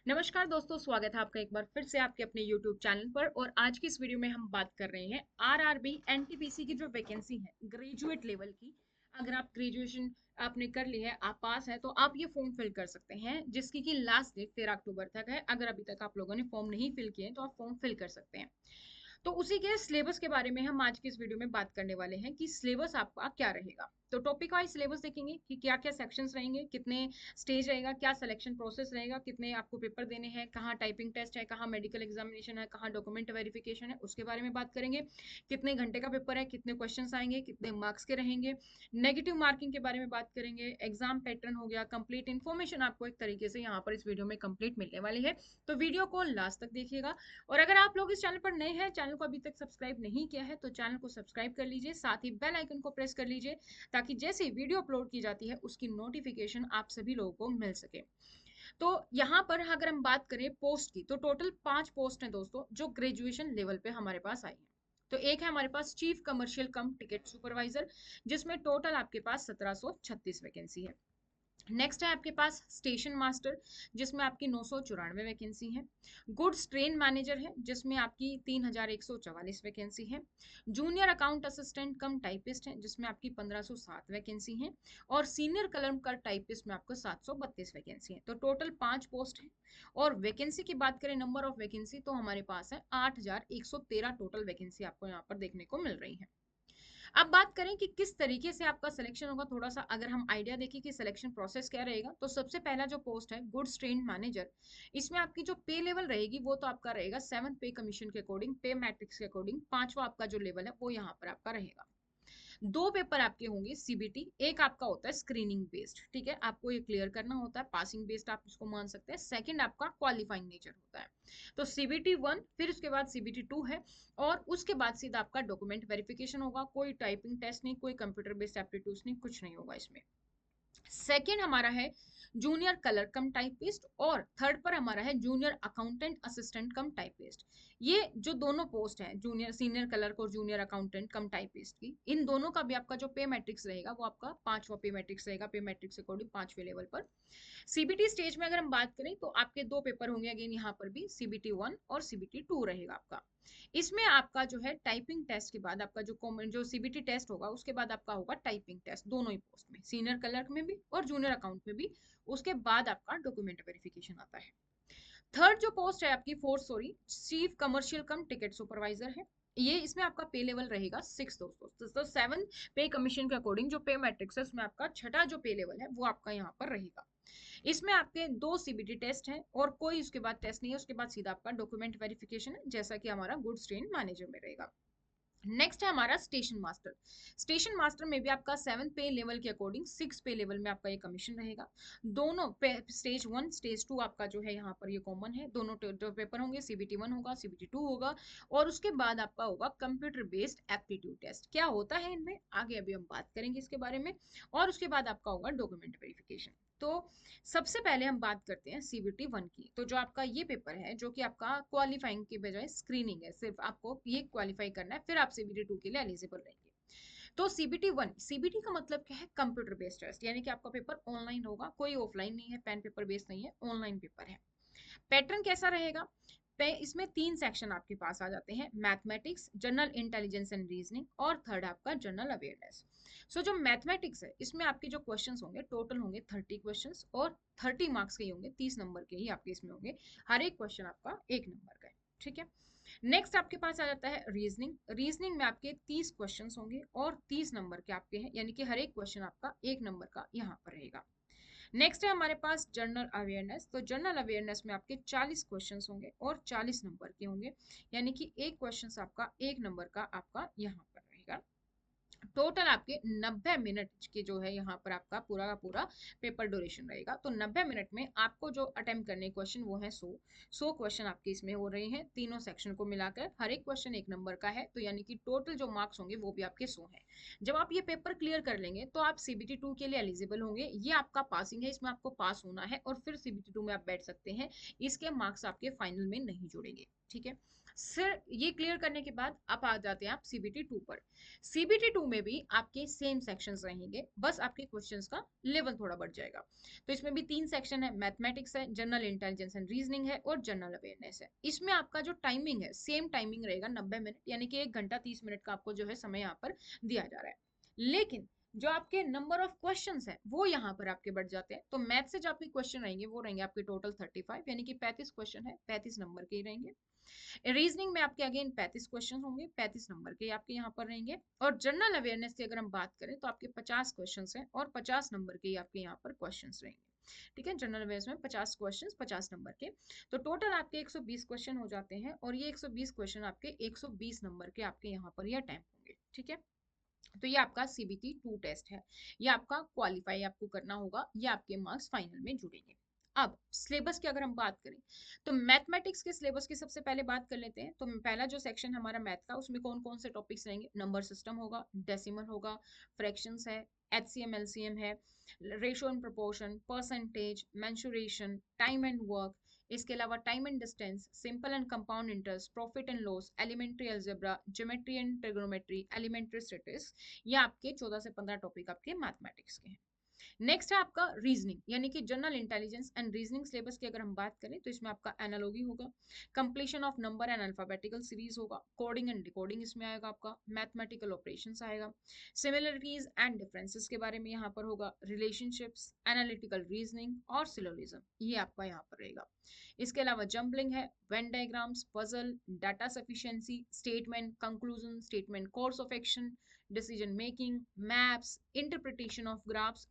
नमस्कार दोस्तों, स्वागत है आपका एक बार फिर से आपके अपने YouTube चैनल पर। और आज की इस वीडियो में हम बात कर रहे हैं आरआरबी एनटीपीसी की जो वैकेंसी है ग्रेजुएट लेवल की। अगर आप ग्रेजुएशन आपने कर ली है, आप पास है, तो आप ये फॉर्म फिल कर सकते हैं, जिसकी की लास्ट डेट 13 अक्टूबर तक है। अगर अभी तक आप लोगों ने फॉर्म नहीं फिल किए तो आप फॉर्म फिल कर सकते हैं। तो उसी के सिलेबस के बारे में हम आज की इस वीडियो में बात करने वाले हैं कि सिलेबस आपका क्या रहेगा। तो टॉपिक वाइज सिलेबस देखेंगे कि क्या क्या सेक्शंस रहेंगे, कितने स्टेज रहेगा, क्या सिलेक्शन प्रोसेस रहेगा, कितने आपको पेपर देने हैं, कहाँ टाइपिंग टेस्ट है, कहाँ मेडिकल एग्जामिनेशन है, कहाँ डॉक्यूमेंट वेरिफिकेशन है, उसके बारे में बात करेंगे। कितने घंटे का पेपर है, कितने क्वेश्चंस आएंगे, कितने मार्क्स के रहेंगे, नेगेटिव मार्किंग के बारे में बात करेंगे, एग्जाम पैटर्न हो गया, कंप्लीट इन्फॉर्मेशन आपको एक तरीके से यहाँ पर इस वीडियो में कंप्लीट मिलने वाली है। तो वीडियो को लास्ट तक देखिएगा। और अगर आप लोग इस चैनल पर नए हैं, चैनल को अभी तक सब्सक्राइब नहीं किया है, तो चैनल को सब्सक्राइब कर लीजिए, साथ ही बेल आइकन को प्रेस कर लीजिए, ताकि जैसे ही वीडियो अपलोड की जाती है उसकी नोटिफिकेशन आप सभी लोगों को मिल सके। तो यहाँ पर अगर हम बात करें पोस्ट की, तो टोटल 5 पोस्ट हैं दोस्तों, जो ग्रेजुएशन लेवल पे हमारे पास आई है। तो एक है हमारे पास chief commercial cum ticket supervisor, जिसमें टोटल आपके पास 1736 वैकेंसी है। नेक्स्ट है आपके पास स्टेशन मास्टर, जिसमें आपकी 994 वैकेंसी है। गुड्स ट्रेन मैनेजर है, जिसमें आपकी 3144 वैकेंसी है। जूनियर अकाउंट असिस्टेंट कम टाइपिस्ट है, जिसमें आपकी 1507 वैकेंसी है। और सीनियर कलम कर टाइपिस्ट में आपको 732 वैकेंसी है। तो टोटल 5 पोस्ट है। और वैकेंसी की बात करें, नंबर ऑफ वैकेंसी, तो हमारे पास है 8113 टोटल वैकेंसी आपको यहाँ पर देखने को मिल रही है। अब बात करें कि किस तरीके से आपका सिलेक्शन होगा, थोड़ा सा अगर हम आइडिया देखें कि सिलेक्शन प्रोसेस क्या रहेगा, तो सबसे पहला जो पोस्ट है गुड्स ट्रेन मैनेजर, इसमें आपकी जो पे लेवल रहेगी वो तो आपका रहेगा 7 पे कमीशन के अकॉर्डिंग, पे मैट्रिक्स के अकॉर्डिंग। पांचवा आपका जो लेवल है वो यहाँ पर आपका रहेगा। दो पेपर आपके होंगे सीबीटी, एक आपका होता है स्क्रीनिंग बेस्ड, ठीक है, आपको ये क्लियर करना होता है, पासिंग बेस्ड आप इसको मान सकते हैं। सेकंड आपका क्वालिफाइंग नेचर होता है। तो सीबीटी 1, फिर उसके बाद सीबीटी 2 है। और उसके बाद सीधा आपका डॉक्यूमेंट वेरिफिकेशन होगा, कोई टाइपिंग टेस्ट नहीं, कोई कंप्यूटर बेस्ड एप्टीट्यूड नहीं, कुछ नहीं होगा इसमें। सेकेंड हमारा है जूनियर कलर कम टाइपिस्ट, और थर्ड पर हमारा है जूनियर अकाउंटेंट असिस्टेंट कम टाइपिस्ट। ये जो दोनों पोस्ट हैं, जूनियर सीनियर कलर और जूनियर अकाउंटेंट कम टाइपिस्ट की, इन दोनों का भी आपका जो पे मैट्रिक्स रहेगा वो आपका 5वां पे मैट्रिक्स रहेगा, पे मैट्रिक्स अकॉर्डिंग 5वें लेवल पर। सीबीटी स्टेज में अगर हम बात करें, तो आपके दो पेपर होंगे अगेन, यहाँ पर भी सीबीटी 1 और सीबीटी 2 रहेगा आपका। इसमें आपका जो है टाइपिंग टेस्ट के बाद आपका जो सीबीटी टेस्ट होगा, उसके बाद आपका होगा टाइपिंग टेस्ट, दोनों ही पोस्ट में, सीनियर क्लर्क में भी और जूनियर अकाउंट में भी। उसके बाद आपका डॉक्यूमेंट वेरिफिकेशन आता है। थर्ड जो पोस्ट है आपकी, fourth sorry, chief commercial cum ticket supervisor है। ये इसमें आपका पे लेवल रहेगा 6 दोस्तों। तो 7 पे कमीशन के अकॉर्डिंग जो पे मैट्रिक्स है, उसमें आपका छठा जो पे लेवल है वो आपका यहाँ पर रहेगा। इसमें आपके दो सीबीटी टेस्ट हैं और कोई उसके बाद टेस्ट नहीं है। उसके बाद सीधा आपका डॉक्यूमेंट वेरिफिकेशन है, जैसा कि हमारा गुड्स ट्रेन मैनेजर में रहेगा। नेक्स्ट है हमारा स्टेशन मास्टर। स्टेशन मास्टर में भी आपका 7 पे लेवल के अकॉर्डिंग 6 पे लेवल में आपका ये कमीशन रहेगा। दोनों पे स्टेज 1 स्टेज 2 आपका जो है यहाँ पर ये कॉमन है, दोनों जो पेपर होंगे, सीबीटी 1 होगा, सीबीटी 2 होगा। और उसके बाद आपका होगा कंप्यूटर बेस्ड एप्टीट्यूड टेस्ट। क्या होता है इनमें आगे अभी हम बात करेंगे इसके बारे में। और उसके बाद आपका होगा डॉक्यूमेंट वेरिफिकेशन। तो सबसे पहले हम बात करते हैं सीबीटी 1 की। तो जो आपका ये पेपर है, जो कि आपका क्वालिफाइंग की बजाय स्क्रीनिंग है, सिर्फ आपको ये क्वालिफाई करना है, फिर आप सीबीटी 2 के लिए एलिजिबल रहेंगे। तो सीबीटी 1, सीबीटी का मतलब क्या है, कंप्यूटर बेस्ड टेस्ट, यानी कि आपका पेपर ऑनलाइन होगा, कोई ऑफलाइन नहीं है, पेन पेपर बेस्ड नहीं है, ऑनलाइन पेपर है। पैटर्न कैसा रहेगा, इसमें 3 सेक्शन आपके पास आ जाते हैं, mathematics, general intelligence and reasoning, और थर्ड आपका जनरल अवेयरनेस। सो जो मैथमेटिक्स है, इसमें आपके जो क्वेश्चंस होंगे टोटल होंगे 30 क्वेश्चंस, और 30 मार्क्स के ही होंगे, 30 नंबर के ही आपके इसमें होंगे। हर एक क्वेश्चन आपका 1 नंबर का है, ठीक है। नेक्स्ट आपके पास आ जाता है रीजनिंग। रीजनिंग में आपके 30 क्वेश्चंस होंगे और 30 नंबर के आपके हैं, यानी कि हर एक क्वेश्चन आपका 1 नंबर का यहाँ पर रहेगा। नेक्स्ट है हमारे पास जनरल अवेयरनेस। तो जनरल अवेयरनेस में आपके 40 क्वेश्चंस होंगे और 40 नंबर के होंगे, यानी कि एक क्वेश्चन आपका 1 नंबर का आपका यहाँ पर रहेगा। टोटल आपके 90 मिनट के जो है यहाँ पर आपका पूरा का पूरा पेपर ड्यूरेशन रहेगा। तो 90 मिनट में आपको जो अटेम्प्ट करने क्वेश्चन वो है 100 क्वेश्चन आपके इसमें हो रहे हैं, तीनों सेक्शन को मिलाकर हर एक क्वेश्चन 1 नंबर का है। तो यानी कि टोटल जो मार्क्स होंगे वो भी आपके 100 है। जब आप ये पेपर क्लियर कर लेंगे तो आप सीबीटी 2 के लिए एलिजिबल होंगे। ये आपका पासिंग है, इसमें आपको पास होना है और फिर सीबीटी 2 में आप बैठ सकते हैं। इसके मार्क्स आपके फाइनल में नहीं जुड़ेंगे, ठीक है। सिर ये क्लियर करने के बाद अब आ जाते हैं आप सीबीटी 2 पर। सीबीटी 2 में भी आपके सेम सेक्शंस रहेंगे, बस आपके क्वेश्चंस का लेवल थोड़ा बढ़ जाएगा। तो इसमें भी 3 सेक्शन है, मैथमेटिक्स है, जनरल इंटेलिजेंस एंड रीजनिंग है और जनरल अवेयरनेस है। इसमें आपका जो टाइमिंग है सेम टाइमिंग रहेगा 90 मिनट, यानी कि 1 घंटा 30 मिनट का आपको जो है समय यहाँ पर दिया जा रहा है। लेकिन जो आपके नंबर ऑफ क्वेश्चंस हैं वो यहाँ पर आपके बढ़ जाते हैं। तो मैथ से जो आपके क्वेश्चन रहेंगे वो रहेंगे आपके टोटल 35, यानी कि 35 क्वेश्चन है, 35 नंबर के ही रहेंगे। रीजनिंग में आपके अगेन 35 क्वेश्चन होंगे, 35 नंबर के आपके यहाँ पर रहेंगे। और जनरल अवेयरनेस की अगर हम बात करें तो आपके 50 क्वेश्चन हैं और 50 नंबर के ही आपके यहाँ पर क्वेश्चन रहेंगे। ठीक है, जनरल अवेयरनेस में 50 क्वेश्चन 50 नंबर के, तो टोटल आपके 120 क्वेश्चन हो जाते हैं। और ये 120 क्वेश्चन आपके 120 नंबर के आपके यहाँ पर ये अटेम्प्ट होंगे। ठीक है, तो ये आपका सीबीटी 2 टेस्ट है, ये आपका क्वालिफाई आपको करना होगा, ये आपके मार्क्स फाइनल में जुड़ेंगे। अब सिलेबस की अगर हम बात करें तो मैथमेटिक्स के सिलेबस की सबसे पहले बात कर लेते हैं। तो पहला जो सेक्शन हमारा मैथ का, उसमें कौन कौन से टॉपिक्स रहेंगे? नंबर सिस्टम होगा, डेसिमल होगा, फ्रैक्शंस है, एचसीएम एलसीएम है, ratio and proportion, percentage, mensuration, time and work, इसके अलावा time and distance, simple and compound interest, profit and loss, elementary algebra, geometry and trigonometry, elementary statistics, ये आपके 14 से 15 topic आपके मैथमेटिक्स के हैं। नेक्स्ट है आपका रीजनिंग, यानी कि general intelligence and reasoning syllabus की अगर हम बात करें तो इसमें आपका एनालॉजी होगा, completion of number and alphabetical series होगा, कोडिंग एंड डिकोडिंग इसमें आएगा, आपका मैथमेटिकल ऑपरेशंस आएगा, सिमिलरिटीज एंड डिफरेंसेस के बारे में यहाँ पर होगा, रिलेशनशिप्स, एनालिटिकल रीजनिंग और सिलोजिज्म, ये आपका यहाँ पर रहेगा। इसके अलावा जंबलिंग है, Venn diagrams, puzzle, data sufficiency, statement, conclusion, statement, course of action, decision making, maps, interpretation of graphs,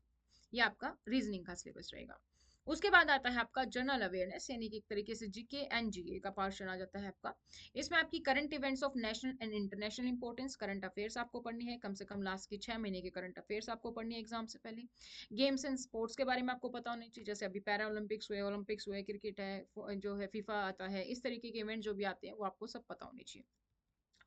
ये आपका रीजनिंग का सिलेबस रहेगा। उसके बाद आता है आपका जनरल अवेयरनेस, यानी कि एक तरीके से जीके एंड जीए का पोर्शन आ जाता है आपका। इसमें आपकी current events of national and international importance, current affairs आपको पढ़नी है, कम से कम लास्ट के 6 महीने के करंट अफेयर्स आपको पढ़नी है एग्जाम से पहले। गेम्स एंड स्पोर्ट्स के बारे में आपको पता होनी चाहिए, जैसे अभी पैरा ओलंपिक्स हुए, क्रिकेट है, जो है फीफा आता है, इस तरीके के इवेंट जो भी आते हैं वो आपको सब पता होने चाहिए।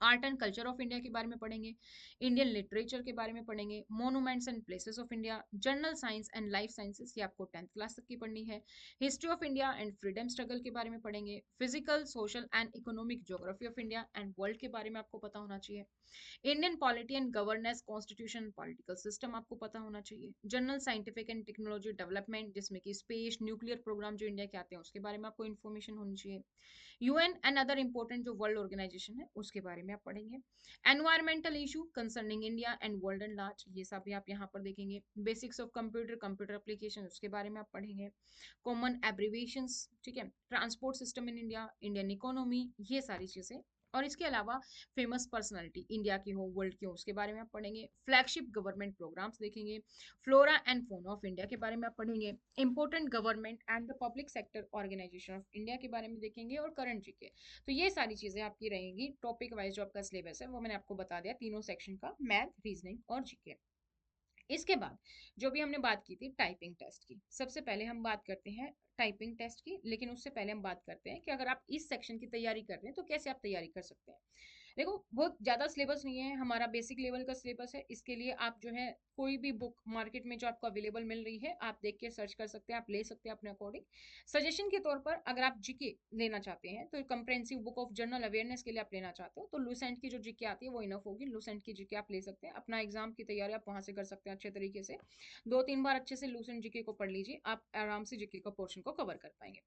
Art and culture of India के बारे में पढ़ेंगे, इंडियन लिटरेचर के बारे में पढ़ेंगे, monuments and places of India, general science and life sciences, ये आपको 10th क्लास तक की पढ़नी है। History of India and freedom struggle के बारे में पढ़ेंगे, physical social and economic geography of India and world के बारे में आपको पता होना चाहिए। Indian polity and governance, constitution, political system आपको पता होना चाहिए। General scientific and technology development, जिसमें कि स्पेस, न्यूक्लियर प्रोग्राम जो इंडिया के आते हैं उसके बारे में आपको इन्फॉर्मेशन होनी चाहिए। यूएन एंड अदर इंपॉर्टेंट जो वर्ल्ड ऑर्गेनाइजेशन है उसके बारे में आप पढ़ेंगे। Environmental issue concerning India and world and large, ये सब भी आप यहाँ पर देखेंगे। Basics of computer, computer application, उसके बारे में आप पढ़ेंगे। कॉमन एब्रीविएशंस, ठीक है, transport system in India, Indian economy, ये सारी चीजें। और इसके अलावा फेमस पर्सनालिटी इंडिया की हो वर्ल्ड की हो उसके बारे में आप पढ़ेंगे। फ्लैगशिप गवर्नमेंट प्रोग्राम्स देखेंगे, flora and fauna of India के बारे में आप पढ़ेंगे, important government and the public sector organisation of India के बारे में देखेंगे, और करंट जीके। तो ये सारी चीजें आपकी रहेंगी टॉपिक वाइज। जो आपका सिलेबस है वो मैंने आपको बता दिया तीनों सेक्शन का, मैथ, रीजनिंग और जीके। इसके बाद जो भी हमने बात की थी टाइपिंग टेस्ट की, सबसे पहले हम बात करते हैं टाइपिंग टेस्ट की। लेकिन उससे पहले हम बात करते हैं कि अगर आप इस सेक्शन की तैयारी कर रहे हैं तो कैसे आप तैयारी कर सकते हैं। देखो, बहुत ज़्यादा सिलेबस नहीं है, हमारा बेसिक लेवल का सिलेबस है। इसके लिए आप जो है कोई भी बुक मार्केट में जो आपको अवेलेबल मिल रही है आप देख के सर्च कर सकते हैं, आप ले सकते हैं अपने अकॉर्डिंग। सजेशन के तौर पर अगर आप जीके लेना चाहते हैं तो comprehensive book of general awareness के लिए आप लेना चाहते हो तो लूसेंट की जो जीके आती है वो इनफ होगी, लूसेंट की जीके आप ले सकते हैं। अपना एग्जाम की तैयारी आप वहाँ से कर सकते हैं अच्छे तरीके से। 2-3 बार अच्छे से लूसेंट जीके को पढ़ लीजिए, आप आराम से जीके का पोर्शन को कवर कर पाएंगे।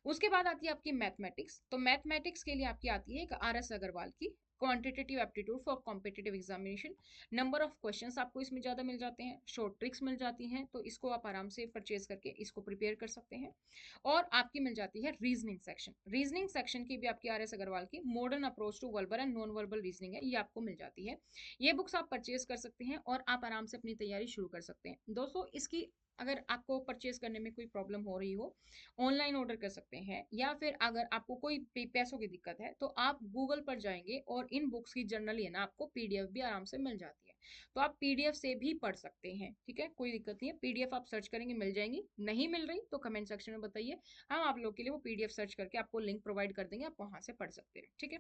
उसके बाद आती है आपकी मैथमेटिक्स। तो मैथमेटिक्स के लिए आपकी आती है एक आर.एस. अग्रवाल की quantitative aptitude for competitive examination. Number of questions आपको इसमें ज़्यादा मिल जाते हैं, शॉर्ट ट्रिक्स मिल जाती हैं, तो इसको आप आराम से परचेज करके इसको प्रिपेयर कर सकते हैं। और आपकी मिल जाती है रीजनिंग सेक्शन। रीजनिंग सेक्शन की भी आपकी आर.एस. अग्रवाल की modern approach to verbal and non verbal reasoning है, ये आपको मिल जाती है। ये बुक्स आप परचेज कर सकते हैं और आप आराम से अपनी तैयारी शुरू कर सकते हैं। दोस्तों, इसकी अगर आपको परचेज करने में कोई प्रॉब्लम हो रही हो, ऑनलाइन ऑर्डर कर सकते हैं, या फिर अगर आपको कोई पैसों की दिक्कत है तो आप गूगल पर जाएंगे और इन बुक्स की जनरली है ना आपको पीडीएफ भी आराम से मिल जाती है, तो आप पीडीएफ से भी पढ़ सकते हैं। ठीक है, कोई दिक्कत नहीं है, पीडीएफ आप सर्च करेंगे मिल जाएंगी। नहीं मिल रही तो कमेंट सेक्शन में बताइए, हम आप लोग के लिए वो पीडीएफ सर्च करके आपको लिंक प्रोवाइड कर देंगे, आप वहां से पढ़ सकते हैं। ठीक है,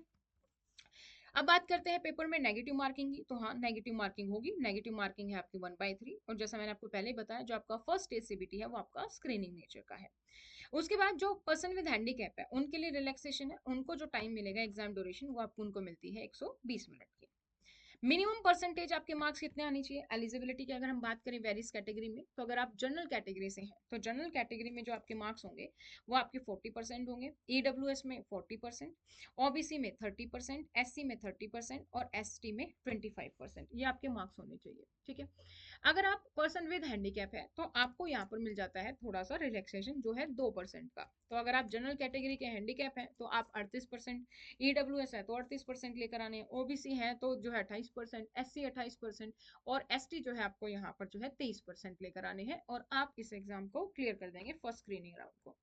अब बात करते हैं पेपर में नेगेटिव मार्किंग की। तो हाँ, नेगेटिव मार्किंग होगी। नेगेटिव मार्किंग है आपकी 1/3, और जैसा मैंने आपको पहले बताया जो आपका फर्स्ट स्टेज सीबीटी है वो आपका स्क्रीनिंग नेचर का है। उसके बाद जो पर्सन विद हैंडीकैप है उनके लिए रिलैक्सेशन है, उनको जो टाइम मिलेगा एग्जाम ड्यूरेशन वो आपको उनको मिलती है 120 मिनट की। मिनिमम परसेंटेज आपके मार्क्स कितने आने चाहिए एलिजिबिलिटी की अगर हम बात करें वेरियस कैटेगरी में, तो अगर आप जनरल कैटेगरी से हैं तो जनरल कैटेगरी में जो आपके मार्क्स होंगे वो आपके 40% होंगे, ईडब्ल्यूएस में 40%, ओबीसी में 30%, एससी में 30% और एसटी में 25%, ये आपके मार्क्स होने चाहिए। ठीक है, अगर आप पर्सन विद हैंडीकैप है तो आपको यहाँ पर मिल जाता है थोड़ा सा रिलैक्सेशन जो है 2% का। तो अगर आप जनरल कैटेगरी के हैंडीकैप हैं तो आप 38%, ईडब्ल्यूएस है तो 38% लेकर आने हैं, ओबीसी है तो जो है 28%, एससी 28% और एसटी जो है आपको यहाँ पर जो है 23% लेकर आने हैं और आप इस एग्जाम को क्लियर कर देंगे फर्स्ट स्क्रीनिंग राउंड को।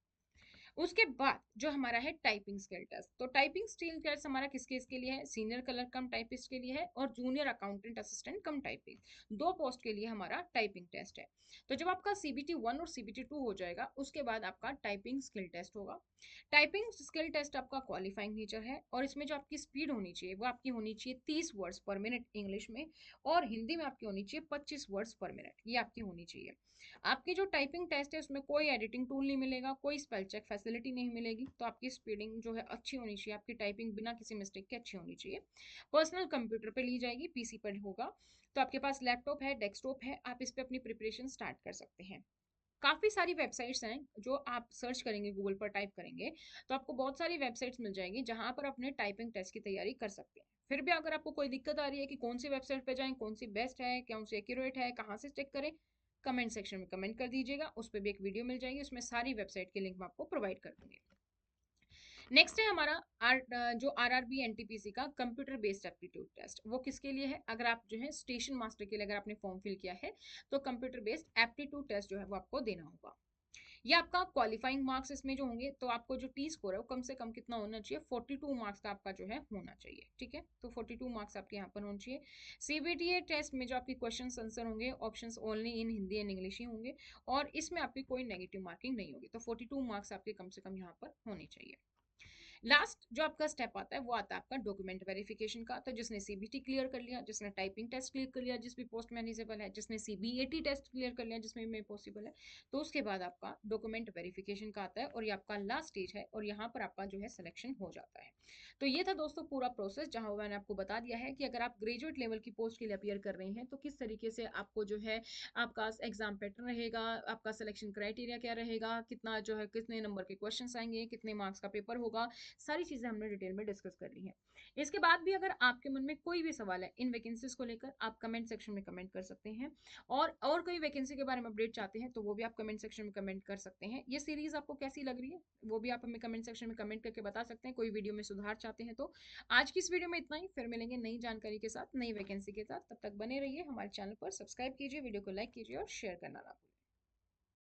उसके बाद जो हमारा है टाइपिंग स्किल टेस्ट, तो टाइपिंग स्किल टेस्ट हमारा किस किस के लिए है, सीनियर क्लर्क कम टाइपिस्ट के लिए है और जूनियर अकाउंटेंट असिस्टेंट कम टाइपिंग, दो पोस्ट के लिए हमारा टाइपिंग टेस्ट है। तो जब आपका सीबीटी 1 और सीबीटी 2 हो जाएगा उसके बाद आपका टाइपिंग स्किल टेस्ट होगा। टाइपिंग स्किल टेस्ट आपका क्वालिफाइंग नेचर है और इसमें जो आपकी स्पीड होनी चाहिए वो आपकी होनी चाहिए 30 वर्ड्स पर मिनट इंग्लिश में और हिंदी में आपकी होनी चाहिए 25 वर्ड्स पर मिनट, ये आपकी होनी चाहिए। आपकी जो टाइपिंग टेस्ट है उसमें कोई एडिटिंग टूल नहीं मिलेगा, कोई स्पेल चेक फैसिलिटी नहीं मिलेगी, तो आपकी स्पीडिंग जो है अच्छी होनी चाहिए, आपकी टाइपिंग बिना किसी मिस्टेक के अच्छी होनी चाहिए। पर्सनल कंप्यूटर पे ली जाएगी, पीसी पर होगा, तो आपके पास लैपटॉप है, डेस्कटॉप है, आप इस पे अपनी प्रिपरेशन स्टार्ट कर सकते हैं। काफ़ी सारी वेबसाइट्स हैं जो आप सर्च करेंगे, गूगल पर टाइप करेंगे तो आपको बहुत सारी वेबसाइट्स मिल जाएंगी जहां पर अपने टाइपिंग टेस्ट की तैयारी कर सकते हैं। फिर भी अगर आपको कोई दिक्कत आ रही है कि कौन सी वेबसाइट पे जाएं, कौन सी बेस्ट है, कौन सी एक्यूरेट है, कहाँ से चेक करें, कमेंट सेक्शन में कमेंट कर दीजिएगा, उस पर भी एक वीडियो मिल जाएगी, उसमें सारी वेबसाइट के लिंक मैं आपको प्रोवाइड कर दूंगी। नेक्स्ट है हमारा जो आरआरबी एनटीपीसी का कंप्यूटर बेस्ड एप्टीट्यूड टेस्ट, वो किसके लिए है, अगर आप जो है स्टेशन मास्टर के लिए अगर आपने फॉर्म फिल किया है तो कंप्यूटर बेस्ड एप्टीट्यूड टेस्ट जो है वो आपको देना होगा। ये आपका क्वालिफाइंग मार्क्स इसमें जो होंगे, तो आपको जो टी स्कोर है वो कम से कम कितना होना चाहिए, 42 मार्क्स का आपका जो है होना चाहिए। ठीक है, तो 42 मार्क्स आपके यहाँ पर होने चाहिए। सीबीटीए टेस्ट में जो आपके क्वेश्चन आंसर होंगे options only in Hindi and English ही होंगे और इसमें आपकी कोई नेगेटिव मार्किंग नहीं होगी, तो 42 मार्क्स आपके कम से कम यहाँ पर होने चाहिए। लास्ट जो आपका स्टेप आता है वो आता है आपका डॉक्यूमेंट वेरिफिकेशन का, तो जिसने सीबीटी क्लियर कर लिया, जिसने टाइपिंग टेस्ट क्लियर कर लिया जिस भी पोस्ट में एलिजिबल है, जिसने सीबीएटी टेस्ट क्लियर कर लिया जिसमें भी पॉसिबल है, तो उसके बाद आपका डॉक्यूमेंट वेरिफिकेशन का आता है और ये आपका लास्ट स्टेज है और यहाँ पर आपका जो है सिलेक्शन हो जाता है। तो ये था दोस्तों पूरा प्रोसेस जहाँ मैंने आपको बता दिया है कि अगर आप ग्रेजुएट लेवल की पोस्ट के लिए अपियर कर रहे हैं तो किस तरीके से आपको जो है आपका एग्जाम पैटर्न रहेगा, आपका सिलेक्शन क्राइटेरिया क्या रहेगा, कितना जो है कितने नंबर के क्वेश्चंस आएंगे, कितने मार्क्स का पेपर होगा, सारी चीजें हमने डिटेल में डिस्कस कर ली है। इसके बाद भी अगर आपके मन में कोई भी सवाल है इन वैकेंसीज को लेकर, आप कमेंट सेक्शन में कमेंट कर सकते हैं और कोई वैकेंसी के बारे में अपडेट चाहते हैं तो वो भी आप कमेंट सेक्शन में कमेंट कर सकते हैं। ये सीरीज आपको कैसी लग रही है वो भी आप हमें कमेंट सेक्शन में कमेंट करके बता सकते हैं, कोई वीडियो में सुधार चाहते हैं तो। आज की इस वीडियो में इतना ही, फिर मिलेंगे नई जानकारी के साथ, नई वैकेंसी के साथ, तब तक बने रहिए हमारे चैनल पर, सब्सक्राइब कीजिए, वीडियो को लाइक कीजिए और शेयर करना ना भूलिए।